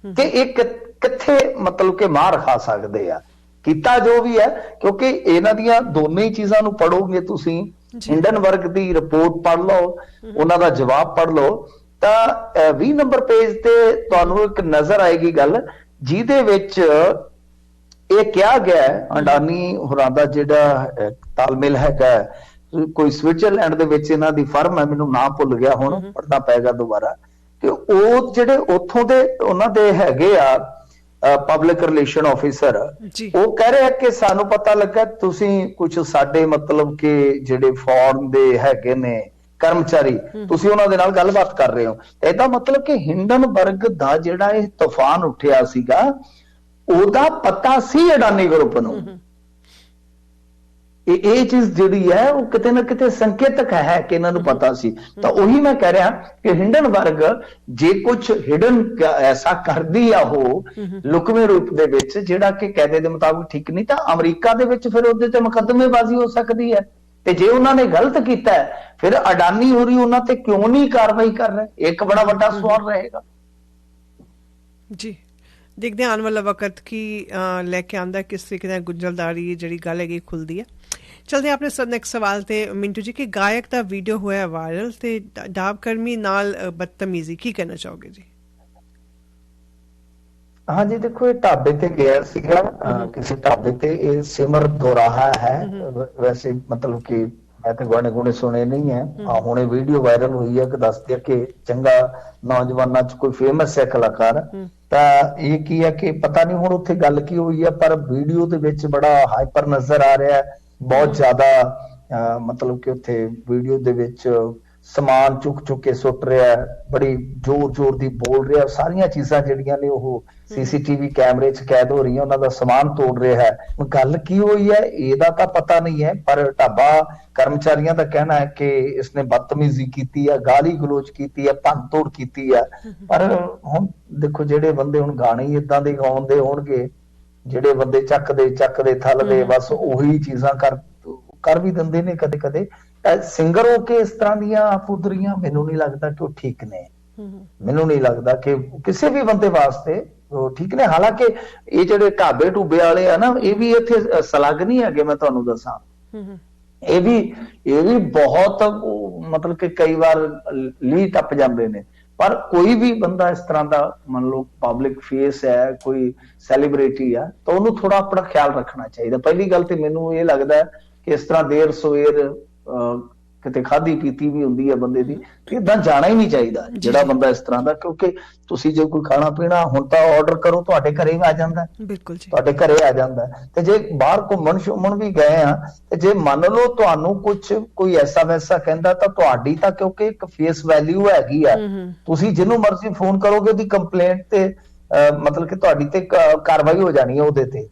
ਕਿ ਇਹ ਕਿੱਥੇ ਮਤਲਬ ਕਿ ਮਾਰ ਖਾ ਸਕਦੇ ਆ ਕੀਤਾ ਜੋ ਵੀ ਹੈ ਕਿਉਂਕਿ ਇਹਨਾਂ ਦੀਆਂ ਦੋਨੇ ਹੀ ਚੀਜ਼ਾਂ ਨੂੰ ਪੜੋਗੇ ਤੁਸੀਂ ਹਿੰਡਨਬਰਗ ਦੀ ਰਿਪੋਰਟ ਪੜ੍ਹ ਲਓ ਉਹਨਾਂ ਦਾ ਜਵਾਬ ਪੜ੍ਹ ਲਓ ਤਾਂ 20 ਨੰਬਰ ਪੇਜ ਤੇ ਤੁਹਾਨੂੰ ਇੱਕ ਨਜ਼ਰ ਆਏਗੀ ਗੱਲ ਜਿਹਦੇ ਵਿੱਚ ਇਹ ਕਿਹਾ ਗਿਆ ਅਡਾਨੀ ਹੋਰਾਂ ਦਾ ਜਿਹੜਾ ਤਾਲਮੇਲ ਹੈਗਾ ਕੋਈ ਸਵਿਟਜ਼ਰਲੈਂਡ ਦੇ ਵਿੱਚ ਇਹਨਾਂ ਦੀ ਫਰਮ ਹੈ ਮੈਨੂੰ ਨਾਂ ਭੁੱਲ ਗਿਆ ਹੁਣ ਪੜ੍ਹਨਾ ਪਏਗਾ ਦੁਬਾਰਾ ਕਿ ਉਹ ਜਿਹੜੇ ਉੱਥੋਂ ਦੇ ਉਹਨਾਂ ਦੇ ਹੈਗੇ ਆ ਪਬਲਿਕ ਰਿਲੇਸ਼ਨ ਆਫੀਸਰ ਉਹ ਕਹਿ ਰਹੇ ਕਿ ਸਾਨੂੰ ਪਤਾ ਲੱਗਾ ਤੁਸੀਂ ਕੁਝ ਸਾਡੇ ਮਤਲਬ ਕਿ ਜਿਹੜੇ ਫੋਰਨ ਦੇ ਹੈਗੇ ਨੇ ਕਰਮਚਾਰੀ ਤੁਸੀਂ ਉਹਨਾਂ ਦੇ ਨਾਲ ਗੱਲਬਾਤ ਕਰ ਰਹੇ ਹੋ ਇਹਦਾ ਮਤਲਬ ਕਿ ਹਿੰਡਨਬਰਗ ਦਾ ਜਿਹੜਾ ਇਹ ਤੂਫਾਨ ਉੱਠਿਆ ਸੀਗਾ ਉਹਦਾ ਪਤਾ ਸੀ ਅਡਾਨੀ ਗਰੁੱਪ ਨੂੰ ਇਹ ਚੀਜ਼ ਜਿਹੜੀ ਹੈ ਉਹ ਕਿਤੇ ਨਾ ਕਿਤੇ ਸੰਕੇਤਕ ਹੈ ਕਿ ਇਹਨਾਂ ਨੂੰ ਪਤਾ ਸੀ ਤਾਂ ਉਹੀ ਮੈਂ ਕਹਿ ਰਿਹਾ ਕਿ ਹਿੰਡਨਬਰਗ ਜੇ ਕੁਝ ਹਿਡਨ ਐਸਾ ਕਰਦੀ ਆ ਉਹ ਲੁਕਵੇਂ ਰੂਪ ਦੇ ਵਿੱਚ ਜਿਹੜਾ ਕਿ ਕਾਇਦੇ ਦੇ ਮੁਤਾਬਕ ਠੀਕ ਨਹੀਂ ਤਾਂ ਅਮਰੀਕਾ ਦੇ ਵਿੱਚ ਫਿਰ ਉਹਦੇ ਤੇ ਮੁਕੱਦਮੇਬਾਜ਼ੀ ਹੋ ਸਕਦੀ ਹੈ ਤੇ ਜੇ ਉਹਨਾਂ ਨੇ ਗਲਤ ਕੀਤਾ ਫਿਰ ਅਡਾਨੀ ਹੋਰੀ ਉਹਨਾਂ ਤੇ ਕਿਉਂ ਨਹੀਂ ਕਾਰਵਾਈ ਕਰ ਰਹੇ ਇੱਕ ਬੜਾ ਵੱਡਾ ਸਵਾਲ ਰਹੇਗਾ
ਜੀ ਦੇਖਦੇ ਆਉਣ ਵਾਲਾ ਵਕਤ ਕੀ ਲੈ ਕੇ ਆਉਂਦਾ ਕਿਸ ਤਰੀਕੇ ਨਾਲ ਗੁੰਝਲਦਾਰੀ ਜਿਹੜੀ ਗੱਲ ਹੈਗੀ ਖੁੱਲਦੀ ਹੈ ਚਲਦੇ ਆਪਣੇ ਨੈਕਸਟ ਸਵਾਲ ਤੇ ਮਿੰਟੂ ਜੀ ਕਿ ਗਾਇਕ ਦਾ ਵੀਡੀਓ ਹੋਇਆ ਵਾਇਰਲ ਤੇ ਡਾਬ ਕਰਮੀ ਨਾਲ ਬਦਤਮੀਜ਼ੀ ਕੀ ਕਹਿਣਾ ਚਾਹੋਗੇ ਜੀ
ਹਾਂਜੀ ਦੇਖੋ ਇਹ ਢਾਬੇ ਤੇ ਗਿਆ ਸੀਗਾ ਕਿਸੇ ਢਾਬੇ ਤੇ ਇਹ ਸਿਮਰ ਦੋਰਾਹਾ ਹੈ ਵੈਸੇ ਮਤਲਬ ਕਿ ਮੈਂ ਤੇ ਗਾਣੇ ਗੁਣੇ ਸੁਣੇ ਨਹੀਂ ਹੈ ਹੁਣੇ ਵੀਡੀਓ ਵਾਇਰਲ ਹੋਈ ਹੈ ਕਿ ਦੱਸਦੇ ਆ ਕਿ ਚੰਗਾ ਨੌਜਵਾਨਾਂ ਚ ਕੋਈ ਫੇਮਸ ਹੈ ਕਲਾਕਾਰ ਤਾਂ ਇਹ ਕੀ ਹੈ ਕਿ ਪਤਾ ਨਹੀਂ ਹੁਣ ਉੱਥੇ ਗੱਲ ਕੀ ਹੋਈ ਹੈ ਪਰ ਵੀਡੀਓ ਦੇ ਵਿੱਚ ਬੜਾ ਹਾਈਪਰ ਨਜ਼ਰ ਆ ਰਿਹਾ ਬਹੁਤ ਜ਼ਿਆਦਾ ਮਤਲਬ ਕਿ ਉੱਥੇ ਵੀਡੀਓ ਦੇ ਵਿੱਚ ਸਮਾਨ ਚੁੱਕ ਕੇ ਸੁੱਟ ਰਿਹਾ ਬੜੀ ਜ਼ੋਰ ਦੀ ਬੋਲ ਰਿਹਾ ਸਾਰੀਆਂ ਚੀਜ਼ਾਂ ਜਿਹੜੀਆਂ ਨੇ ਉਹ ਸੀਸੀਟੀਵੀ ਕੈਮਰੇ 'ਚ ਕੈਦ ਹੋ ਰਹੀਆਂ ਉਹਨਾਂ ਦਾ ਸਮਾਨ ਤੋੜ ਰਿਹਾ ਹੈ ਗੱਲ ਕੀ ਹੋਈ ਹੈ ਇਹਦਾ ਤਾਂ ਪਤਾ ਨਹੀਂ ਹੈ ਪਰ ਢਾਬਾ ਕਰਮਚਾਰੀਆਂ ਦਾ ਕਹਿਣਾ ਹੈ ਕਿ ਇਸਨੇ ਬਦਤਮੀਜ਼ੀ ਕੀਤੀ ਹੈ ਗਾਲੀ ਗਲੋਚ ਕੀਤੀ ਹੈ ਭੰਨ ਤੋੜ ਕੀਤੀ ਹੈ ਪਰ ਹੁਣ ਦੇਖੋ ਜਿਹੜੇ ਬੰਦੇ ਹੁਣ ਗਾਣੇ ਹੀ ਇਦਾਂ ਦੇ ਗਾਉਂਦੇ ਹੋਣਗੇ ਜਿਹੜੇ ਬੰਦੇ ਚੱਕਦੇ ਥੱਲਦੇ ਬਸ ਉਹੀ ਚੀਜ਼ਾਂ ਕਰ ਵੀ ਦਿੰਦੇ ਨੇ ਕਦੇ ਸਿੰਗਰ ਹੋ ਕੇ ਇਸ ਤਰ੍ਹਾਂ ਦੀਆਂ ਫੁਦਰੀਆਂ ਮੈਨੂੰ ਨਹੀਂ ਲੱਗਦਾ ਕਿ ਉਹ ਠੀਕ ਨੇ ਮੈਨੂੰ ਨਹੀਂ ਲੱਗਦਾ ਕਿ ਕਿਸੇ ਵੀ ਬੰਦੇ ਵਾਸਤੇ ਉਹ ਠੀਕ ਨੇ ਹਾਲਾਂਕਿ ਇਹ ਜਿਹੜੇ ਢਾਬੇ ਢੂਬੇ ਵਾਲੇ ਆ ਨਾ ਇਹ ਵੀ ਇੱਥੇ ਸਲੱਗ ਨਹੀਂ ਹੈਗੇ ਮੈਂ ਤੁਹਾਨੂੰ ਦੱਸਾਂ ਇਹ ਵੀ ਬਹੁਤ ਮਤਲਬ ਕਿ ਕਈ ਵਾਰ ਲੀ ਟੱਪ ਜਾਂਦੇ ਨੇ ਪਰ ਕੋਈ ਵੀ ਬੰਦਾ ਇਸ ਤਰ੍ਹਾਂ ਦਾ ਮੰਨ ਲਓ ਪਬਲਿਕ ਫੇਸ ਹੈ ਕੋਈ ਸੈਲੀਬ੍ਰਿਟੀ ਆ ਤਾਂ ਉਹਨੂੰ ਥੋੜਾ ਆਪਣਾ ਖਿਆਲ ਰੱਖਣਾ ਚਾਹੀਦਾ ਪਹਿਲੀ ਗੱਲ ਤੇ ਮੈਨੂੰ ਇਹ ਲੱਗਦਾ ਕਿ ਇਸ ਤਰ੍ਹਾਂ ਦੇਰ ਸਵੇਰ ਕਿਤੇ ਖਾਧੀ ਪੀਤੀ ਵੀ ਹੁੰਦੀ ਹੈ ਬੰਦੇ ਦੀ ਏਦਾਂ ਜਾਣਾ ਹੀ ਨਹੀਂ ਚਾਹੀਦਾ ਜਿਹੜਾ ਬੰਦਾ ਇਸ ਤਰ੍ਹਾਂ ਦਾ ਕਿਉਂਕਿ ਤੁਸੀਂ ਜੇ ਕੋਈ ਖਾਣਾ ਪੀਣਾ ਹੁਣ ਤਾਂ ਆਰਡਰ ਕਰੋ ਤੁਹਾਡੇ ਘਰੇ ਵੀ ਆ ਜਾਂਦਾ ਬਿਲਕੁਲ ਜੀ ਤੁਹਾਡੇ ਘਰੇ ਆ ਜਾਂਦਾ ਤੇ ਜੇ ਬਾਹਰ ਘੁੰਮਣ ਵੀ ਗਏ ਆ ਤੇ ਜੇ ਮੰਨ ਲਓ ਤੁਹਾਨੂੰ ਕੋਈ ਐਸਾ ਵੈਸਾ ਕਹਿੰਦਾ ਤਾਂ ਤੁਹਾਡੀ ਤਾਂ ਕਿਉਂਕਿ ਇੱਕ ਫੇਸ ਵੈਲਿਊ ਹੈਗੀ ਆ ਤੁਸੀਂ ਜਿਹਨੂੰ ਮਰਜ਼ੀ ਫੋਨ ਕਰੋਗੇ ਉਹਦੀ ਕੰਪਲੇਂਟ ਤੇ ਮਤਲਬ ਕਿ ਤੁਹਾਡੀ ਤੇ ਕਾਰਵਾਈ ਹੋ ਜਾਣੀ ਹੈ ਉਹਦੇ ਤੇ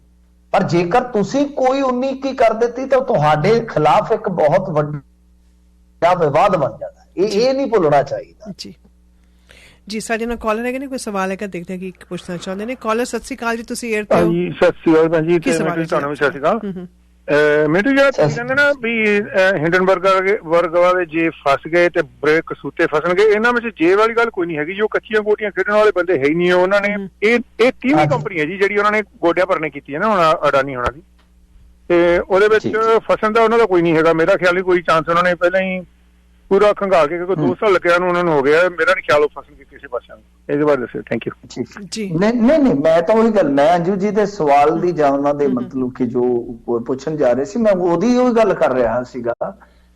ਪਰ ਜੇਕਰ ਤੁਸੀਂ ਕੋਈ 19 ਕੀ ਕਰ ਦਿੱਤੀ ਤਾਂ ਤੁਹਾਡੇ ਖਿਲਾਫ ਇੱਕ ਬਹੁਤ ਵੱਡਾ ਵਿਵਾਦ ਬਣ ਜਾਂਦਾ ਇਹ ਨਹੀਂ ਭੁੱਲਣਾ ਚਾਹੀਦਾ
ਜੀ ਸਾਡੇ ਨਾਲ ਕਾਲਰ ਹੈਗੇ ਨੇ ਕੋਈ ਸਵਾਲ ਹੈਗਾ ਦੇਖਦੇ ਹਾਂ ਕੀ ਪੁੱਛਣਾ ਚਾਹੁੰਦੇ ਨੇ ਕਾਲਰ ਸਤਿ ਸ਼੍ਰੀ ਅਕਾਲ ਜੀ ਤੁਸੀਂ 에ਅਰ ਤੇ ਹੋ
ਜੀ ਸਤਿ ਸ਼੍ਰੀ ਅਕਾਲ ਜੀ ਤੇ ਤੁਹਾਨੂੰ ਵੀ ਸਤਿ ਸ਼੍ਰੀ ਅਕਾਲ ਮੈਨੂੰ ਜਿਹੜਾ ਤੁਸੀਂ ਕਹਿੰਦੇ ਨਾ ਵੀ ਹਿੰਡਨਬਰਗ ਵਾਲੇ ਜੇ ਫਸ ਗਏ ਤੇ ਬ੍ਰੇਕ ਕਸੂਤੇ ਫਸਣਗੇ, ਇਹਨਾਂ ਵਿੱਚ ਜੇ ਵਾਲੀ ਗੱਲ ਕੋਈ ਨਹੀਂ ਹੈਗੀ। ਜੋ ਕੱਚੀਆਂ ਗੋਟੀਆਂ ਖੇਡਣ ਵਾਲੇ ਬੰਦੇ ਹੈ ਹੀ ਨਹੀਂ, ਉਹਨਾਂ ਨੇ ਇਹ 30ਵੀਂ ਕੰਪਨੀ ਹੈ ਜੀ ਜਿਹੜੀ ਉਹਨਾਂ ਨੇ ਗੋਡਿਆਂ ਭਰਨੇ ਕੀਤੀ ਹੈ ਨਾ ਹੁਣ ਅਡਾਨੀ ਹੋਣਾ ਦੀ, ਤੇ ਉਹਦੇ ਵਿੱਚ ਫਸਣ ਦਾ ਉਹਨਾਂ ਦਾ ਕੋਈ ਨਹੀਂ ਹੈਗਾ। ਮੇਰਾ ਖਿਆਲ ਨਹੀਂ ਕੋਈ ਚਾਂਸ, ਉਹਨਾਂ ਨੇ ਪਹਿਲਾਂ ਹੀ ਪੂਰਾ ਖੰਗਾ ਕੇ, ਕਿਉਂਕਿ 2 ਸਾਲ ਲੱਗਿਆ ਉਹਨਾਂ ਨੂੰ ਹੋ ਗਿਆ। ਮੇਰਾ ਨਹੀਂ ਖਿਆਲ ਉਹ ਫਸਣਗੇ ਕਿਸੇ ਪਾਸੇ। ਇਹਦੇ ਬਾਰੇ ਦੱਸਿਓ। ਥੈਂਕ ਯੂ
ਜੀ।
ਨਹੀਂ, ਮੈਂ ਤਾਂ ਉਹੀ ਗੱਲ, ਮੈਂ ਅੰਜੂ ਜੀ ਦੇ ਸਵਾਲ ਦੀ ਜਾਂ ਉਹਨਾਂ ਦੇ ਮਤਲਬ ਕਿ ਜੋ ਪੁੱਛਣ ਜਾ ਰਹੇ ਸੀ, ਮੈਂ ਉਹਦੀ ਉਹੀ ਗੱਲ ਕਰ ਰਿਹਾ ਸੀਗਾ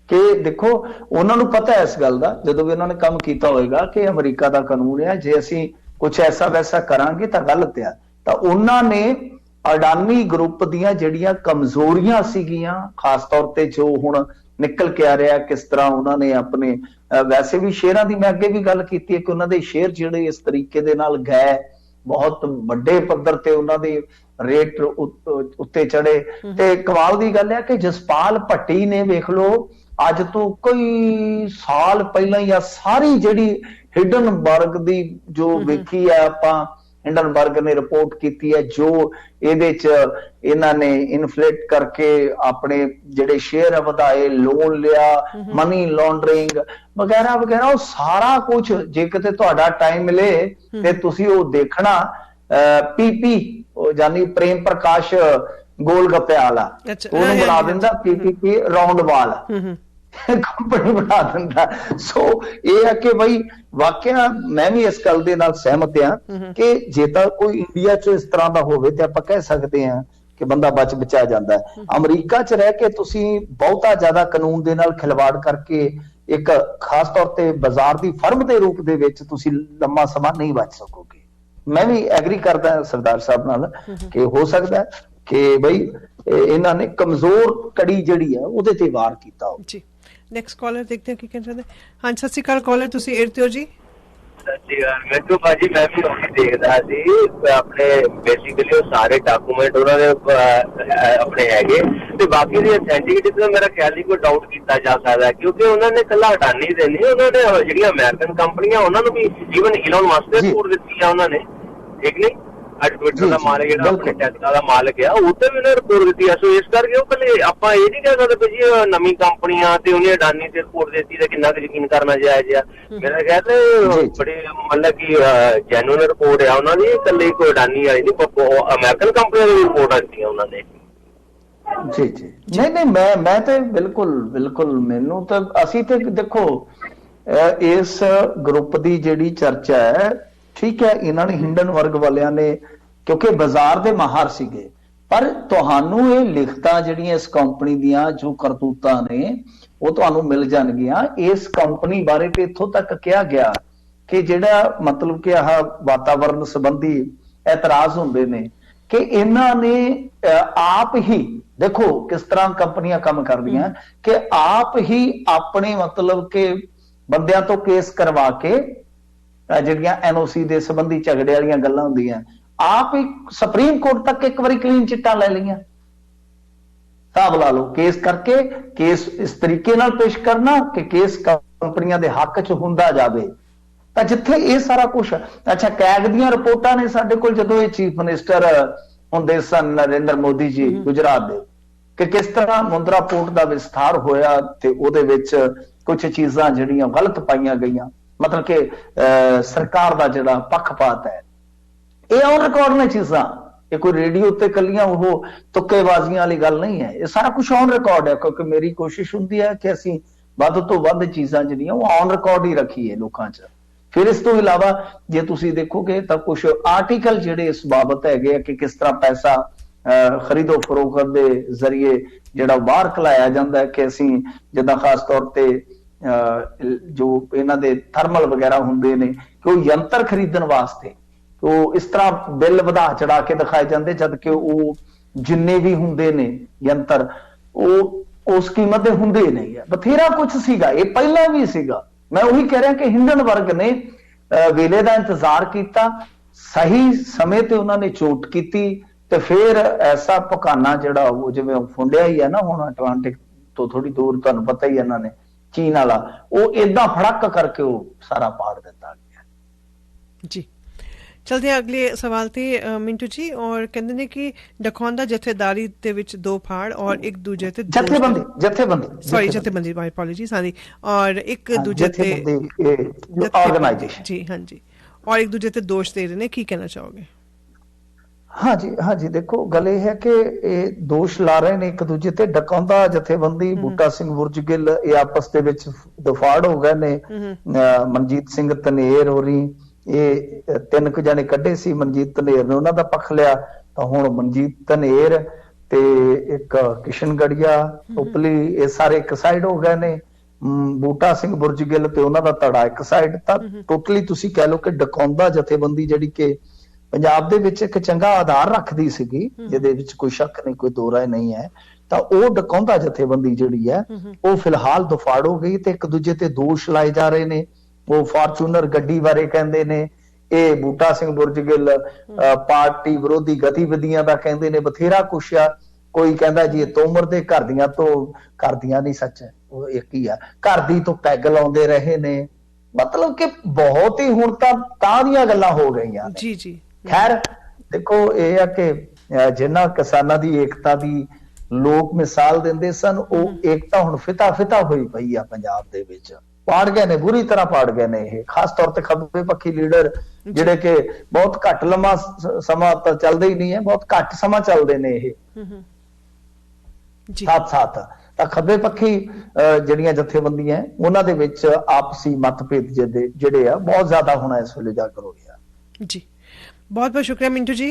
ਕਿ ਦੇਖੋ ਉਹਨਾਂ ਨੂੰ ਪਤਾ ਹੈ ਇਸ ਗੱਲ ਦਾ, ਜਦੋਂ ਵੀ ਉਹਨਾਂ ਨੇ ਕੰਮ ਕੀਤਾ ਹੋਏਗਾ ਕਿ ਅਮਰੀਕਾ ਦਾ ਕਾਨੂੰਨ ਹੈ, ਜੇ ਅਸੀਂ ਕੁਛ ਐਸਾ ਵੈਸਾ ਕਰਾਂਗੇ ਤਾਂ ਗਲਤ ਆ। ਤਾਂ ਉਹਨਾਂ ਨੇ ਅਡਾਨੀ ਗਰੁੱਪ ਦੀਆਂ ਜਿਹੜੀਆਂ ਕਮਜ਼ੋਰੀਆਂ ਸੀਗੀਆਂ, ਖਾਸ ਤੌਰ ਤੇ ਜੋ ਹੁਣ ਨਿਕਲ ਕੇ ਆ ਰਿਹਾ, ਕਿਸ ਤਰ੍ਹਾਂ ਉਹਨਾਂ ਨੇ ਆਪਣੇ ਵੈਸੇ ਵੀ ਸ਼ੇਅਰਾਂ ਦੀ ਮੈਂ ਅੱਗੇ ਵੀ ਗੱਲ ਕੀਤੀ ਹੈ ਕਿ ਉਹਨਾਂ ਦੇ ਸ਼ੇਅਰ ਜਿਹੜੇ ਇਸ ਤਰੀਕੇ ਦੇ ਨਾਲ ਗਏ, ਬਹੁਤ ਵੱਡੇ ਪੱਧਰ ਤੇ ਉਹਨਾਂ ਦੇ ਰੇਟ ਉੱਤੇ ਚੜੇ। ਤੇ ਕਮਾਲ ਦੀ ਗੱਲ ਹੈ ਕਿ ਜਸਪਾਲ ਭੱਟੀ ਨੇ ਵੇਖ ਲਓ, ਅੱਜ ਤੋਂ ਕਈ ਸਾਲ ਪਹਿਲਾਂ ਜਾਂ ਸਾਰੀ ਜਿਹੜੀ ਹਿੰਡਨਬਰਗ ਦੀ ਜੋ ਵੇਖੀ ਹੈ ਆਪਾਂ, ਹਿੰਡਨਬਰਗ ਨੇ ਰਿਪੋਰਟ ਕੀਤੀ ਹੈ, ਜੋ ਇਹਦੇ ਚ ਇਹਨਾਂ ਨੇ ਇਨਫਲੇਟ ਕਰਕੇ ਆਪਣੇ ਜਿਹੜੇ ਸ਼ੇਅਰ ਵਧਾਏ, ਲੋਨ ਲਿਆ, ਮਨੀ ਲਾਂਡਰਿੰਗ ਵਗੈਰਾ ਵਗੈਰਾ, ਉਹ ਸਾਰਾ ਕੁਝ ਜੇ ਕਿਤੇ ਤੁਹਾਡਾ ਟਾਈਮ ਮਿਲੇ ਤੇ ਤੁਸੀਂ ਉਹ ਦੇਖਣਾ। ਪੀਪੀ ਯਾਨੀ ਪ੍ਰੇਮ ਪ੍ਰਕਾਸ਼ ਗੋਲ ਗੱਪੇ ਵਾਲਾ, ਉਹਨੂੰ ਬਣਾ ਦਿੰਦਾ ਪੀਪੀਪੀ ਰਾਉਂਡ ਵਾਲ ਕੰਪਨੀ ਬਣਾ ਦਿੰਦਾ। ਸੋ ਇਹ ਹੈ ਕਿ ਬਈ ਵਾਕਿਆ ਮੈਂ ਵੀ ਇਸ ਗੱਲ ਦੇ ਨਾਲ ਸਹਿਮਤ ਹਾਂ ਕਿ ਜੇ ਤਾਂ ਕੋਈ ਇੰਡੀਆ 'ਚ ਇਸ ਤਰ੍ਹਾਂ ਦਾ ਹੋਵੇ ਤੇ ਆਪਾਂ ਕਹਿ ਸਕਦੇ ਹਾਂ ਕਿ ਬੰਦਾ ਬਚਾ ਜਾਂਦਾ ਹੈ। ਅਮਰੀਕਾ 'ਚ ਰਹਿ ਕੇ ਤੁਸੀਂ ਬਹੁਤਾ ਜ਼ਿਆਦਾ ਕਾਨੂੰਨ ਦੇ ਨਾਲ ਖਿਲਵਾੜ ਕਰਕੇ ਇੱਕ ਖਾਸ ਤੌਰ ਤੇ ਬਾਜ਼ਾਰ ਦੀ ਫਰਮ ਦੇ ਰੂਪ ਦੇ ਵਿੱਚ ਤੁਸੀਂ ਲੰਮਾ ਸਮਾਂ ਨਹੀਂ ਬਚ ਸਕੋਗੇ। ਮੈਂ ਵੀ ਐਗਰੀ ਕਰਦਾ ਸਰਦਾਰ ਸਾਹਿਬ ਨਾਲ ਕਿ ਹੋ ਸਕਦਾ ਕਿ ਬਈ ਇਹਨਾਂ ਨੇ ਕਮਜ਼ੋਰ ਕੜੀ ਜਿਹੜੀ ਹੈ ਉਹਦੇ ਤੇ ਵਾਰ ਕੀਤਾ ਹੋ।
ਜੀ ਨੈਕਸਟ ਕਾਲਰ ਦੇਖਦੇ ਹਾਂ ਕੀ ਕਹਿੰਦੇ ਨੇ। ਹਾਂ ਸਤਿ ਸ਼੍ਰੀ ਅਕਾਲ ਕਾਲਰ, ਤੁਸੀਂ ਏਰਤੇ ਹੋ ਜੀ।
ਸਤਿ ਸ਼੍ਰੀ ਅਕਾਲ। ਮੈਨੂੰ ਭਾਜੀ ਮੈਂ ਵੀ ਉਹੀ ਦੇਖਦਾ ਸੀ ਆਪਣੇ ਬੇਸਿਕਲੀ ਉਹ ਸਾਰੇ ਡਾਕੂਮੈਂਟ ਉਹਨਾਂ ਦੇ ਆਪਣੇ ਹੈਗੇ ਤੇ ਬਾਕੀ ਦੀ ਅਥੈਂਟਿਸਿਟੀ ਤੇ ਮੇਰਾ ਖਿਆਲ ਨਹੀਂ ਕੋਈ ਡਾਊਟ ਕੀਤਾ ਜਾ ਸਕਦਾ, ਕਿਉਂਕਿ ਉਹਨਾਂ ਨੇ ਇਕੱਲਾ ਅਡਾਨੀ ਦੇ ਨਹੀਂ, ਉਹਨਾਂ ਨੇ ਜਿਹੜੀਆਂ ਅਮਰੀਕਨ ਕੰਪਨੀਆਂ ਉਹਨਾਂ ਨੂੰ ਵੀ ਈਵਨ ਇਲਨ ਮਸਕ ਨੇ ਛੋੜ ਦਿੱਤੀ ਆ ਉਹਨਾਂ ਨੇ, ਠੀਕ ਨਹੀਂ, ਟਵਿੱਟਰ ਦਾ ਮਾਲਕ ਜਿਹੜਾ ਆਪਣੇ ਟੈਸਲਾ ਦਾ ਮਾਲਕ ਆ ਉੱਤੇ ਵੀ ਉਹਨੇ ਰਿਪੋਰਟ ਦਿੱਤੀ ਆ। ਸੋ ਇਸ ਕਰਕੇ ਉਹ ਕੱਲੇ ਆਪਾਂ ਇਹ ਨਹੀਂ ਕਹਿ ਸਕਦੇ ਜੀ ਨਵੀਂ ਕੰਪਨੀਆਂ ਤੇ ਉਹਨੇ ਅਡਾਨੀ ਤੇ ਰਿਪੋਰਟ ਦਿੱਤੀ ਤੇ ਕਿੰਨਾ ਕੁ ਯਕੀਨ ਕਰਨਾ ਜਾਇਜ਼ ਆ। ਮੇਰਾ ਖਿਆਲ ਬੜੀ ਮਤਲਬ ਕਿ ਜੈਨੂਅਨ ਰਿਪੋਰਟ ਆ ਉਹਨਾਂ ਦੀ, ਇਕੱਲੇ ਕੋਈ ਅਡਾਨੀ ਵਾਲੀ ਨਹੀਂ, ਅਮਰੀਕਨ ਕੰਪਨੀਆਂ ਦੀ ਰਿਪੋਰਟ ਦਿੱਤੀਆਂ ਉਹਨਾਂ ਨੇ।
ਜੀ ਨਹੀਂ ਮੈਂ ਤੇ ਬਿਲਕੁਲ ਮੈਨੂੰ ਤਾਂ ਅਸੀਂ ਤੇ ਦੇਖੋ ਇਸ ਗਰੁੱਪ ਦੀ ਜਿਹੜੀ ਚਰਚਾ ਹੈ, ਠੀਕ ਹੈ, ਇਹਨਾਂ ਨੇ ਹਿੰਡਨਬਰਗ ਵਾਲਿਆਂ ਨੇ ਕਿਉਂਕਿ ਬਾਜ਼ਾਰ ਦੇ ਮਾਹਰ ਸੀਗੇ, ਪਰ ਤੁਹਾਨੂੰ ਇਹ ਲਿਖਤਾਂ ਜਿਹੜੀਆਂ ਇਸ ਕੰਪਨੀ ਦੀਆਂ ਜੋ ਕਰਤੂਤਾਂ ਨੇ ਉਹ ਤੁਹਾਨੂੰ ਮਿਲ ਜਾਣਗੀਆਂ। ਇਸ ਕੰਪਨੀ ਬਾਰੇ ਤੇ ਇੱਥੋਂ ਤੱਕ ਕਿਹਾ ਗਿਆ ਕਿ ਜਿਹੜਾ ਮਤਲਬ ਕਿ ਆਹ ਵਾਤਾਵਰਣ ਸੰਬੰਧੀ ਇਤਰਾਜ਼ ਹੁੰਦੇ ਨੇ ਕਿ ਇਹਨਾਂ ਨੇ ਆਪ ਹੀ ਦੇਖੋ ਕਿਸ ਤਰ੍ਹਾਂ ਕੰਪਨੀਆਂ ਕੰਮ ਕਰਦੀਆਂ ਕਿ ਆਪ ਹੀ ਆਪਣੇ ਮਤਲਬ ਕਿ ਬੰਦਿਆਂ ਤੋਂ ਕੇਸ ਕਰਵਾ ਕੇ ਜਿਹੜੀਆਂ ਐਨਓਸੀ ਦੇ ਸੰਬੰਧੀ ਝਗੜੇ ਵਾਲੀਆਂ ਗੱਲਾਂ ਹੁੰਦੀਆਂ, ਆਪ ਹੀ ਸੁਪਰੀਮ ਕੋਰਟ ਤੱਕ ਇੱਕ ਵਾਰੀ ਕਲੀਨ ਚਿੱਟਾਂ ਲੈ ਲਈਆਂ। ਹਿਸਾਬ ਲਾ ਲਓ, ਕੇਸ ਕਰਕੇ ਕੇਸ ਇਸ ਤਰੀਕੇ ਨਾਲ ਪੇਸ਼ ਕਰਨਾ ਕਿ ਕੇਸ ਕੰਪਨੀਆਂ ਦੇ ਹੱਕ 'ਚ ਹੁੰਦਾ ਜਾਵੇ। ਤਾਂ ਜਿੱਥੇ ਇਹ ਸਾਰਾ ਕੁਛ, ਅੱਛਾ ਕੈਗ ਦੀਆਂ ਰਿਪੋਰਟਾਂ ਨੇ ਸਾਡੇ ਕੋਲ ਜਦੋਂ ਇਹ ਚੀਫ ਮਿਨਿਸਟਰ ਹੁੰਦੇ ਸਨ ਨਰਿੰਦਰ ਮੋਦੀ ਜੀ ਗੁਜਰਾਤ ਦੇ, ਕਿ ਕਿਸ ਤਰ੍ਹਾਂ ਮੁੰਦਰਾ ਪੋਰਟ ਦਾ ਵਿਸਥਾਰ ਹੋਇਆ ਤੇ ਉਹਦੇ ਵਿੱਚ ਕੁਝ ਚੀਜ਼ਾਂ ਜਿਹੜੀਆਂ ਗਲਤ ਪਾਈਆਂ ਗਈਆਂ, ਮਤਲਬ ਕਿ ਸਰਕਾਰ ਦਾ ਜਿਹੜਾ ਪੱਖਪਾਤ ਹੈ, ਇਹ ਔਨ ਰਿਕਾਰਡ ਨੇ ਚੀਜ਼ਾਂ। ਇਹ ਕੋਈ ਰੇਡੀਓ ਉੱਤੇ ਕੱਲੀਆਂ ਉਹ ਤੁੱਕੇਬਾਜ਼ੀਆਂ ਵਾਲੀ ਗੱਲ ਨਹੀਂ ਹੈ, ਇਹ ਸਾਰਾ ਕੁਝ ਔਨ ਰਿਕਾਰਡ ਹੈ। ਕਿਉਂਕਿ ਮੇਰੀ ਕੋਸ਼ਿਸ਼ ਹੁੰਦੀ ਹੈ ਕਿ ਅਸੀਂ ਵੱਧ ਤੋਂ ਵੱਧ ਚੀਜ਼ਾਂ ਜਿਹੜੀਆਂ ਉਹ ਔਨ ਰਿਕਾਰਡ ਹੀ ਰੱਖੀਏ ਲੋਕਾਂ 'ਚ। ਫਿਰ ਇਸ ਤੋਂ ਇਲਾਵਾ ਜੇ ਤੁਸੀਂ ਦੇਖੋਗੇ ਤਾਂ ਕੁਝ ਆਰਟੀਕਲ ਜਿਹੜੇ ਇਸ ਬਾਬਤ ਹੈਗੇ ਆ ਕਿ ਕਿਸ ਤਰ੍ਹਾਂ ਪੈਸਾ ਖਰੀਦੋ ਫਰੋਖਤ ਦੇ ਜ਼ਰੀਏ ਜਿਹੜਾ ਬਾਹਰ ਕਲਾਇਆ ਜਾਂਦਾ ਹੈ, ਕਿ ਅਸੀਂ ਜਿੱਦਾਂ ਖਾਸ ਤੌਰ ਤੇ ਜੋ ਇਹਨਾਂ ਦੇ ਥਰਮਲ ਵਗੈਰਾ ਹੁੰਦੇ ਨੇ ਕਿ ਉਹ ਯੰਤਰ ਖਰੀਦਣ ਵਾਸਤੇ ਉਹ ਇਸ ਤਰ੍ਹਾਂ ਬਿੱਲ ਵਧਾ ਚੜਾ ਕੇ ਦਿਖਾਏ ਜਾਂਦੇ, ਜਦ ਕਿ ਉਹ ਜਿੰਨੇ ਵੀ ਹੁੰਦੇ ਨੇ ਯੰਤਰ ਉਹ ਉਸ ਕੀਮਤ ਦੇ ਹੁੰਦੇ ਨਹੀਂ ਹੈ। ਬਥੇਰਾ ਕੁਝ ਸੀਗਾ, ਇਹ ਪਹਿਲਾਂ ਵੀ ਸੀਗਾ। ਮੈਂ ਉਹੀ ਕਹਿ ਰਿਹਾ ਕਿ ਹਿੰਡਨਬਰਗ ਨੇ ਵੇਲੇ ਦਾ ਇੰਤਜ਼ਾਰ ਕੀਤਾ, ਸਹੀ ਸਮੇਂ ਤੇ ਉਹਨਾਂ ਨੇ ਚੋਟ ਕੀਤੀ ਤੇ ਫਿਰ ਐਸਾ ਪਕਾਨਾ ਜਿਹੜਾ ਉਹ ਜਿਵੇਂ ਫੁੰਡਿਆ ਹੀ ਹੈ ਨਾ ਹੁਣ ਅਟਲਾਂਟਿਕ ਤੋਂ ਥੋੜੀ ਦੂਰ, ਤੁਹਾਨੂੰ ਪਤਾ ਹੀ ਇਹਨਾਂ ਨੇ ਚੀਨ ਵਾਲਾ, ਉਹ ਏਦਾਂ ਫੜਕ ਕਰਕੇ ਉਹ ਸਾਰਾ ਪਾੜ ਦਿੱਤਾ ਗਿਆ।
ਜੀ ਚਲਦੇ ਹਾਂ ਅਗਲੇ ਸਵਾਲ ਤੇ ਮਿੰਟੂ ਜੀ। ਔਰ ਕਹਿੰਦੇ ਨੇ ਕਿ ਡਕੌਂਦਾ ਜਥੇਦਾਰੀ ਦੇ ਵਿੱਚ 2 ਫਾੜ ਔਰ ਇੱਕ ਦੂਜੇ ਤੇ ਜਥੇਬੰਦੀ ਮਾਈ ਅਪੋਲੋਜੀਜ਼ ਹਾਂਜੀ, ਔਰ ਇੱਕ ਦੂਜੇ ਤੇ
ਆਰਗੇਨਾਈਜੇਸ਼ਨ
ਜੀ ਹਾਂਜੀ, ਔਰ ਇੱਕ ਦੂਜੇ ਤੇ ਦੋਸ਼ ਦੇ ਰਹੇ ਨੇ, ਕੀ ਕਹਿਣਾ ਚਾਹੋਗੇ?
हाँ जी देखो गल यह है कि दोष ला रहे ने एक दूजे ते। डकौंदा जथेबंदी बूटा सिंह बुरज गिल ये आपस दे विच दफाड़ हो गए ने। मनजीत सिंह धनेर होरी ये 3 जने कड्डे सी, मनजीत धनेर ने उन्हां दा पक्ष लिया, तां हुण मनजीत धनेर ते एक किशन गढ़िया उपली ये सारे एक साइड हो गए ने। बूटा सिंह बुरज गिल ते उन्हां दा धड़ा एक साइड। तां टोटली तुसीं कह लो कि डकौंदा जथेबंदी जिहड़ी कि ਪੰਜਾਬ ਦੇ ਵਿੱਚ ਇੱਕ ਚੰਗਾ ਆਧਾਰ ਰੱਖਦੀ ਸੀਗੀ, ਜਿਹਦੇ ਵਿੱਚ ਕੋਈ ਸ਼ੱਕ ਨਹੀਂ, ਕੋਈ ਦੋ ਰਾਏ ਨਹੀਂ ਹੈ, ਤਾਂ ਉਹ ਡਕੌਂਦਾ ਜਥੇਬੰਦੀ ਜਿਹੜੀ ਹੈ ਉਹ ਫਿਲਹਾਲ ਦਫਾੜ ਹੋ ਗਈ ਤੇ ਇੱਕ ਦੂਜੇ ਤੇ ਦੋਸ਼ ਲਾਏ ਜਾ ਰਹੇ ਨੇ। ਉਹ ਫਾਰਚੂਨਰ ਗੱਡੀ ਬਾਰੇ ਕਹਿੰਦੇ ਨੇ, ਇਹ ਬੂਟਾ ਸਿੰਘ ਬੁਰਜ ਗਿੱਲ ਪਾਰਟੀ ਵਿਰੋਧੀ ਗਤੀਵਿਧੀਆਂ ਦਾ ਕਹਿੰਦੇ ਨੇ, ਬਥੇਰਾ ਕੁਛ ਆ। ਕੋਈ ਕਹਿੰਦਾ ਜੀ ਇਹ ਤੋਮਰ ਦੇ ਘਰ ਦੀਆਂ ਨਹੀਂ, ਸੱਚ ਹੈ ਉਹ ਇੱਕ ਹੀ ਆ, ਘਰ ਦੀ ਤੋਂ ਪੈਗ ਲਾਉਂਦੇ ਰਹੇ ਨੇ। ਮਤਲਬ ਕਿ ਬਹੁਤ ਹੀ ਹੁਣ ਤਾਂ ਦੀਆਂ ਗੱਲਾਂ ਹੋ ਗਈਆਂ
ਜੀ ਜੀ।
खैर देखो ਇਹ ਆ ਕਿ ਜਿਨ੍ਹਾਂ ਕਿਸਾਨਾਂ ਦੀ ਏਕਤਾ ਦੀ ਲੋਕ ਮਿਸਾਲ ਦਿੰਦੇ ਸਨ, ਉਹ ਏਕਤਾ ਹੁਣ ਫਿਤਾ ਹੋਈ ਪਈ ਆ ਪੰਜਾਬ ਦੇ ਵਿੱਚ। ਪਾੜ ਗਏ ਨੇ, ਬੁਰੀ ਤਰ੍ਹਾਂ ਪਾੜ ਗਏ ਨੇ ਇਹ, ਖਾਸ ਤੌਰ ਤੇ ਖੱਬੇ ਪੱਖੀ ਲੀਡਰ ਜਿਹੜੇ ਕਿ ਬਹੁਤ ਘੱਟ ਲੰਮਾ ਸਮਾਂ ਤਾਂ ਚੱਲਦੇ ਹੀ ਨਹੀਂ ਹੈ, ਬਹੁਤ ਘੱਟ ਸਮਾਂ ਚੱਲਦੇ ਨੇ ਇਹ ਸਾਥ। ਤਾਂ ਖੱਬੇ ਪੱਖੀ ਜਿਹੜੀਆਂ ਜਥੇਬੰਦੀਆਂ ਉਹਨਾਂ ਦੇ ਵਿੱਚ ਆਪਸੀ ਮਤਭੇਦ ਜਿਹੜੇ ਆ ਬਹੁਤ ਜ਼ਿਆਦਾ ਹੋਣਾ ਇਸ ਵੇਲੇ ਉਜਾਗਰ ਹੋ ਰਿਹਾ
ਜੀ। बहुत बहुत शुक्रिया मिंटू जी,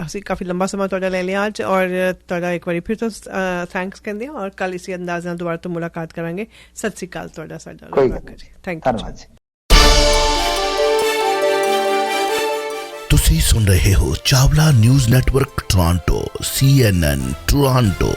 ਅਸੀਂ ਕਾਫੀ ਲੰਬਾ ਸਮਾਂ ਤੁਹਾਡਾ ਲੈ ਲਿਆ ਅੱਜ, ਔਰ ਤੁਹਾਡਾ ਇੱਕ ਵਾਰੀ ਫਿਰ ਤੋਂ ਥੈਂਕਸ ਕਹਿੰਦੇ ਹਾਂ, ਔਰ ਕੱਲ ਇਸੇ ਅੰਦਾਜ਼ ਨਾਲ ਦੁਬਾਰਾ ਤੋਂ ਮੁਲਾਕਾਤ ਕਰਾਂਗੇ। ਸਤਿ ਸ੍ਰੀ ਅਕਾਲ ਤੁਹਾਡਾ ਸਾਡਾ ਥੈਂਕ ਯੂ।
ਤੁਸੀਂ ਸੁਣ ਰਹੇ ਹੋ Chawla news network Toronto CNN Toronto.